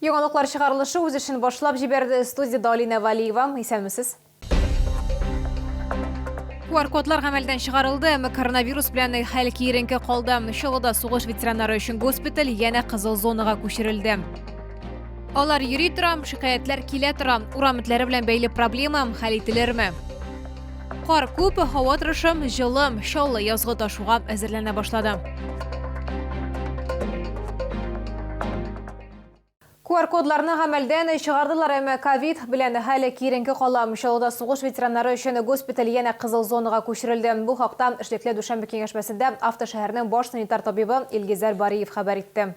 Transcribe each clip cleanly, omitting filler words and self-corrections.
Яңалыклар чыгарылышы үз эшен башлап җибәрде. Студияда Алина Валиева. Исәнмесез? QR-кодлар гамәлдән чыгарылды. Коронавирус белән хәл киеренке калды. Шулда сугыш ветераннары өчен госпиталь янә кызыл зонага күчерелде. Алар йөри тора, шикаятьләр килә тора. Урам этләре белән бәйле проблема хәл ителерме? Кар күп, һава торышы җылы, шаулы язгы ташуга әзерләнә башлады. QR-кодларны гамәлдән чыгардылар, әмма ковид белән хәл киеренке кала. Шулда сугыш ветераннары өчен госпиталь янә кызыл зонага күчерелде. Бу хакта эшлекле Дүшәмбе киңәшмәсендә автошәһәрнең баш санитар табибы Илгизәр Бариев хәбәр итте.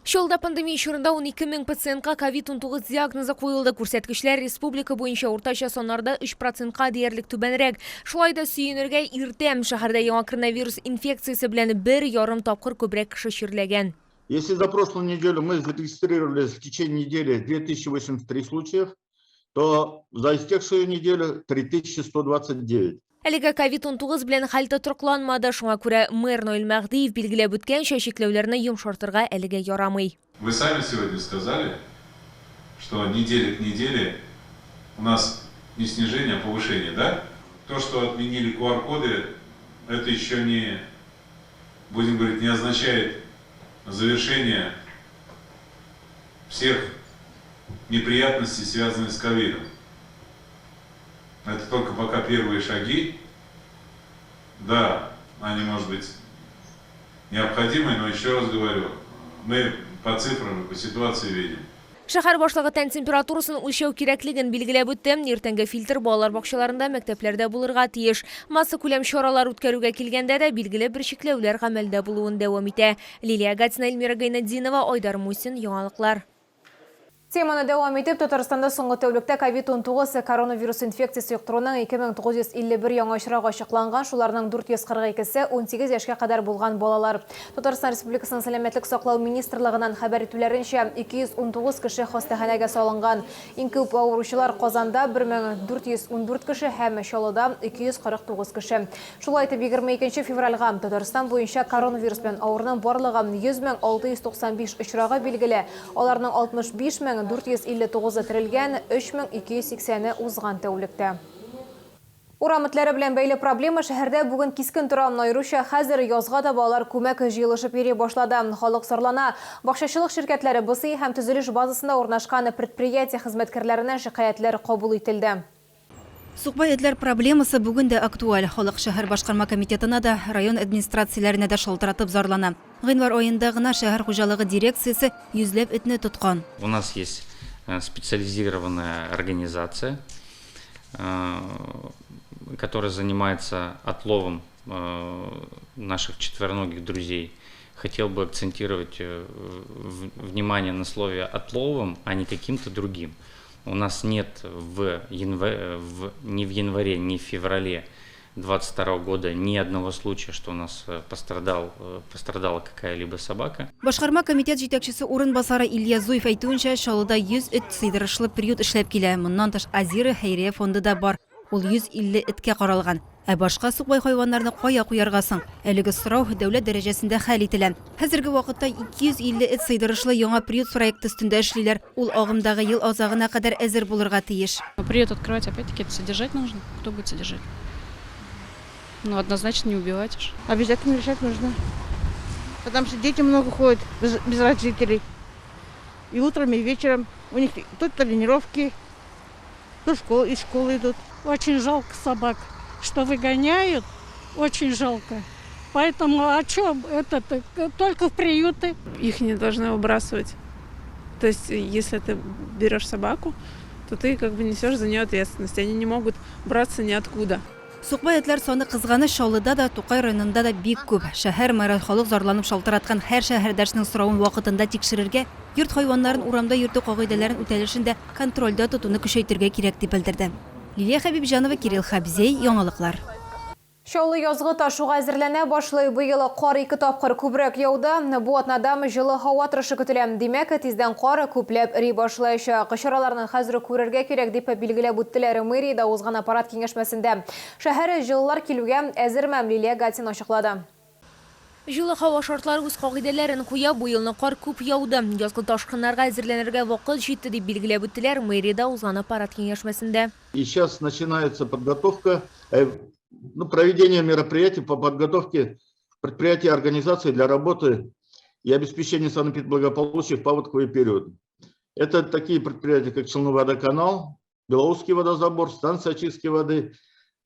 Шулда пандемия чорында 12 мең пациентка COVID-19 диагнозы куелды. Күрсәткечләр республика буенча уртача саннарда 3%-ка диярлек түбәнрәк. Шулай да сөенергә иртә. Шәһәрдә яңа коронавирус инфекциясе белән 1,5 тапкыр күбрәк кеше чирләгән. Если за прошлую неделю мы зарегистрировали в течение недели 2083 случаев, то за истекшую неделю 3129. Әлегә COVID-19 белән хәл тотрыкланмады. Шуңа күрә мэр Ноэль Мәгъдиев билгеләп үткәнчә чикләүләрне йомшартырга әлегә ярамый. Вы сами сегодня сказали, что неделя к неделе у нас не снижение, а повышение, да? То, что отменили QR-коды, это еще не, будем говорить, не означает завершение всех неприятностей, связанных с ковидом. Это только пока первые шаги. Да, они, может быть, необходимы, но еще раз говорю, мы по цифрам и по ситуации видим. Шәһәр башлыгы тән температурасын үлчәү кирәклеген билгеләп үтте. Иртәнге фильтр балалар бакчаларында, мәктәпләрдә булырга тиеш. Масса күләм чаралар үткәрүгә килгәндә дә билгеле бер чикләүләр гамәлдә булуын дәвам итә. Лилия Гатина, Эльмира Гайнетдинова, Айдар Мусин, яңалыклар. Теманы дәвам итеп, Татарстанда соңгы тәүлектә COVID-19 коронавирус инфекциясы юктыруның 2951 яңа очрагы ачыкланган. Шуларның 442-се 18 яшькә кадәр булган балалар. Татарстан Республикасының сәламәтлек саклау министрлыгыннан хәбәр итүләренчә, 219 кеше хастаханәгә салынган. Иң күп авыручылар Казанда 1414 кеше һәм Чаллыда 249 кеше. Шулай итеп 22 февральгә Татарстан буенча коронавирус белән авыруның барлыгы 10695 очрагы билгеле. Аларның 65459 терелгән, 3280-е узган тәүлектә. Урам этләре белән бәйле проблема шәһәрдә бүген кискен тора. Айруча хәзер язга да балалар күмәк җыелышып йөри башлады. Халык сарлана. Бакчачылык ширкәтләре БСИ һәм төзелеш базасында урнашкан предприятие хезмәткәрләренә шикаятьләр кабул ителде. Сукбай этләр проблемасы бүген дә актуаль. Халык шәһәр башкарма комитетына да, район администрацияләренә дә шалтыратып зарлана. Гыйнвар аенда гына шәһәр хуҗалыгы дирекциясе йөзләп этне тоткан. У нас есть специализированная организация, которая занимается отловом наших четвероногих друзей. Хотел бы акцентировать внимание на слове «отловом», а не каким-то другим. У нас нет ни в январе, ни в феврале 2022 года ни одного случая, что у нас пострадала какая-либо собака. Башкарма комитет җитәкчесе урынбасары Илья Зуев әйтүенчә, Чаллыда 100 эт сыйдырышлы приют эшләп килә. Моннан тыш Азира хәйрия фонды да бар. Ул 150 эткә каралган. Ә башка сукбай хайваннарны кая куярга соң? Әлеге сорау дәүләт дәрәҗәсендә хәл ителә. Хәзерге вакытта 250 эт сыйдырышлы яңа приют проекты өстендә эшлиләр. Ул агымдагы ел азагына кадәр әзер булырга тиеш. Приют открывать, опять-таки, это содержать нужно. Кто будет содержать? Ну, однозначно не убивать уж. Обязательно решать нужно. Потому что дети много ходят без родителей. И утром, и вечером. У них тут тренировки, тут из школы идут. Очень жалко собак, что выгоняют, очень жалко. Поэтому о чем это? Только в приюты. Их не должны выбрасывать. То есть, если ты берешь собаку, то ты как бы несешь за нее ответственность. Они не могут браться ниоткуда. Сукбай этләр саны кызганы Чаллыда да, Тукай районында да бик күп. Шәһәр мэры халык зарланып шалтыраткан һәр шәһәрдәшнең соравын вакытында тикшерергә, йорт хайваннарын урамда йөртү кагыйдәләрен үтәлешендә контрольдә тотуны көчәйтергә кирәк дип белдерде. Лилия Хәбибҗанова, Кирилл Хабзей, яңалыклар. Шаулы язгы ташуга әзерләнә башлый. Быел кар 2 тапкыр күбрәк яуды. Бу атнада җылы һава торышы көтелә. Димәк, тиздән кар күпләп эри башлаячак. Чараларны хәзер күрергә кирәк дип билгеләп үттеләр мэриядә узган аппарат киңәшмәсендә. Шәһәр җылылар килүгә әзерме, Лилия Гатина ачыклады. Жылы һава шартлары үз кагыйдәләрен куя, бу елны кар күп яуды. Язгы ташкыннарга әзерләнергә вакыт җитте дип билгеләп үттеләр мэрияда узган аппарат киңәшмәсендә. И сейчас начинается подготовка, проведение мероприятий по подготовке предприятий и организаций для работы и обеспечения санэпидблагополучия в паводковый период. Это такие предприятия, как Челноводоканал, Белоусский водозабор, станция очистки воды,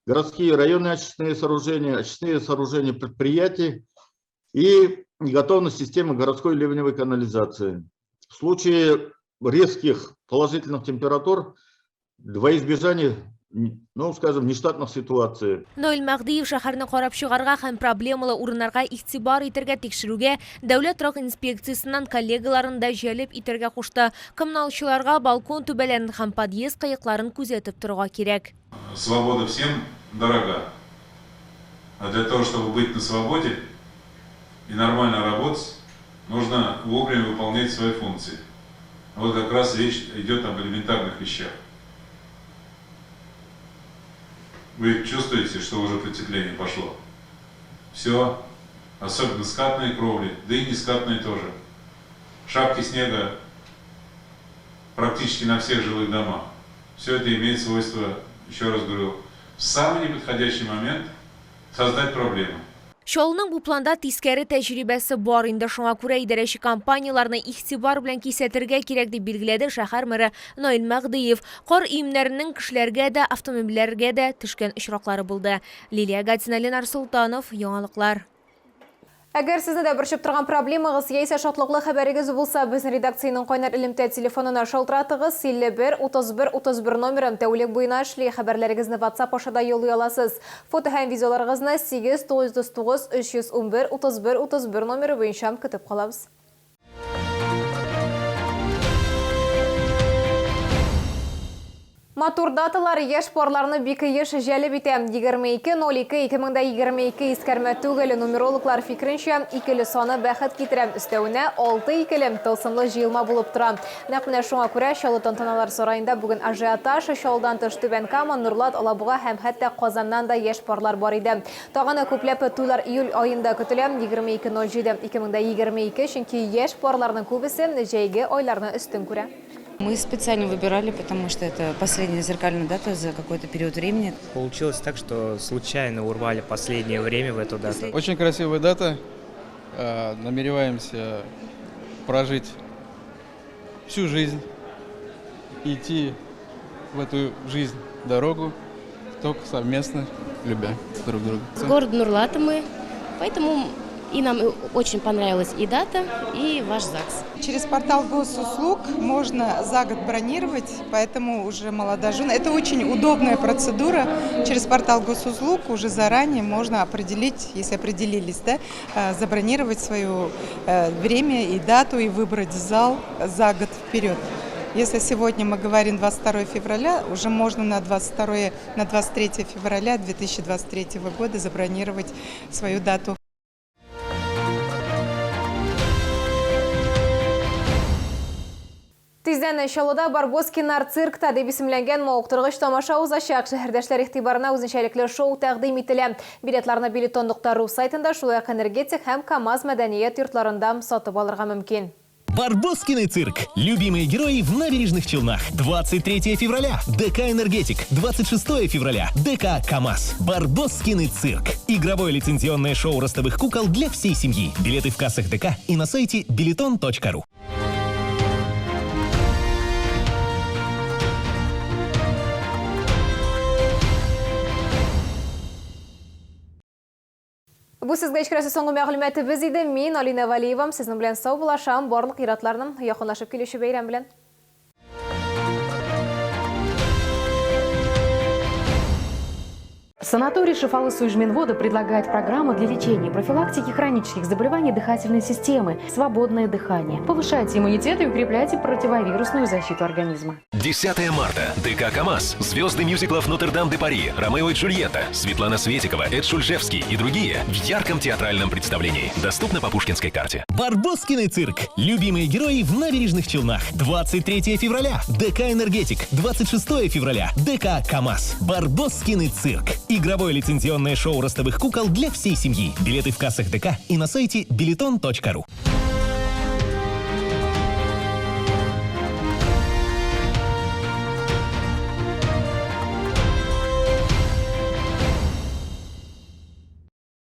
городские и районные очистные сооружения предприятий и готовность системы городской ливневой канализации. В случае резких положительных температур во избежание, скажем, нештатных ситуаций. Наил Мәгъдиев шәһәрне карап чыгарга һәм проблемалы урыннарга игътибар итәргә, тикшерүгә, дәүләт рак инспекциясыннан коллегаларын да җәлеп итәргә кушты. Коммуналчыларга балкон түбәләрен һәм подъезд кыякларын күзәтеп торырга кирәк. Свобода всем дорога. А для того, чтобы быть на свободе и нормально работать, нужно вовремя выполнять свои функции. Вот как раз речь идет об элементарных вещах. Вы чувствуете, что уже потепление пошло? Все, особенно скатные кровли, да и не скатные тоже. Шапки снега практически на всех жилых домах. Все это имеет свойство, еще раз говорю, в самый неподходящий момент создать проблемы. Шалының бу планда тискәре тәҗрибәсе бар инде, шуңа күрә идарәче компанияларны игътибар белән кисәтергә кирәк дип билгеләде шәһәр мэры Наил Мәгъдиев. Кар өемнәренең кешеләргә дә, автомобильләргә дә төшкән очраклары булды. Лилия Гатина, Ленар Султанов, яңалыклар. Әгәр сезне дә борчып торган проблемагыз яисә шатлыклы хәбәрегез булса, безнең редакциянең кайнар элемтә телефонына шалтыратыгыз. 51 31 31 номерын тәүлек буена эшли, хәбәрләрегезне WhatsApp ашада юллый аласыз. Фото һәм видеоларыгызны 8999 311 31 31 номеры буенча көтеп калабыз. Матур даталар яшь парларны бик еш җәлеп итә. 22-02-2022 искәрмә түгел, нумерологлар фикеренчә, икеле саны бәхет китерә. Өстәвенә 6-2 тылсымлы җыелма булып тора. Нәкъ менә шуңа күрә Чаллы тантаналар сараенда бүген ажиотаж, Чаллыдан тыш Түбән Кама, Нурлат, Алабуга һәм хәтта Казаннан да яшь парлар бар иде. Тагын күпләп туйлар июль аенда көтелә. 22-07-2022, чөнки яшь парларның күбесе җәйге айларны өстен күрә. Мы специально выбирали, потому что это последняя зеркальная дата за какой-то период времени. Получилось так, что случайно урвали последнее время в эту дату. Очень красивая дата. Намереваемся прожить всю жизнь, идти в эту жизнь дорогу, только совместно, любя друг друга. С города Нурлата мы, поэтому и нам очень понравилась и дата, и ваш ЗАГС. Через портал госуслуг можно за год бронировать, поэтому уже молодожены. Это очень удобная процедура. Через портал госуслуг уже заранее можно определить, если определились, да, забронировать свое время и дату и выбрать зал за год вперед. Если сегодня мы говорим 22 февраля, уже можно на 23 февраля 2023 года забронировать свою дату. Тиздән Чаллыда Барбоскиннар циркта дип исемләнгән мавыктыргыч тамаша узачак. Шәһәрдәшләр игътибарына үзенчәлекле шоу тәкъдим ителә. Билетларны Билетон.ру сайтында, шулай ук Энергетик һәм КамАЗ мәдәният йортларында сатып алырга мөмкин. Барбоскины цирк. Любимые герои в набережных Челнах. 23 февраля. ДК «Энергетик». 26 февраля. ДК «КамАЗ». Барбоскины цирк. Игровое лицензионное шоу ростовых кукол для всей семьи. Билеты в кассах ДК и на сайте Билетон.ру. Бу сезгә ичкерәсе соңгы мәгълүматыбыз иде. Мин Алина Валиева, сезнең белән сау булашам. Барлык иратларның якынлашып килүче бәйрәм белән. Санаторий Шифалы-Суйжминвода предлагает программу для лечения и профилактики хронических заболеваний дыхательной системы. Свободное дыхание. Повышайте иммунитет и укрепляйте противовирусную защиту организма. 10 марта. ДК «КамАЗ». Звезды мюзиклов «Нотр-Дам-де-Пари», «Ромео и Джульетта», Светлана Светикова, Эд Шульжевский и другие в ярком театральном представлении. Доступно по Пушкинской карте. Барбоскины цирк. Любимые герои в набережных Челнах. 23 февраля. ДК «Энергетик». 26 февраля. ДК «КамАЗ». Барбоскины цирк. Игровое лицензионное шоу ростовых кукол для всей семьи. Билеты в кассах ДК и на сайте bileton.ru.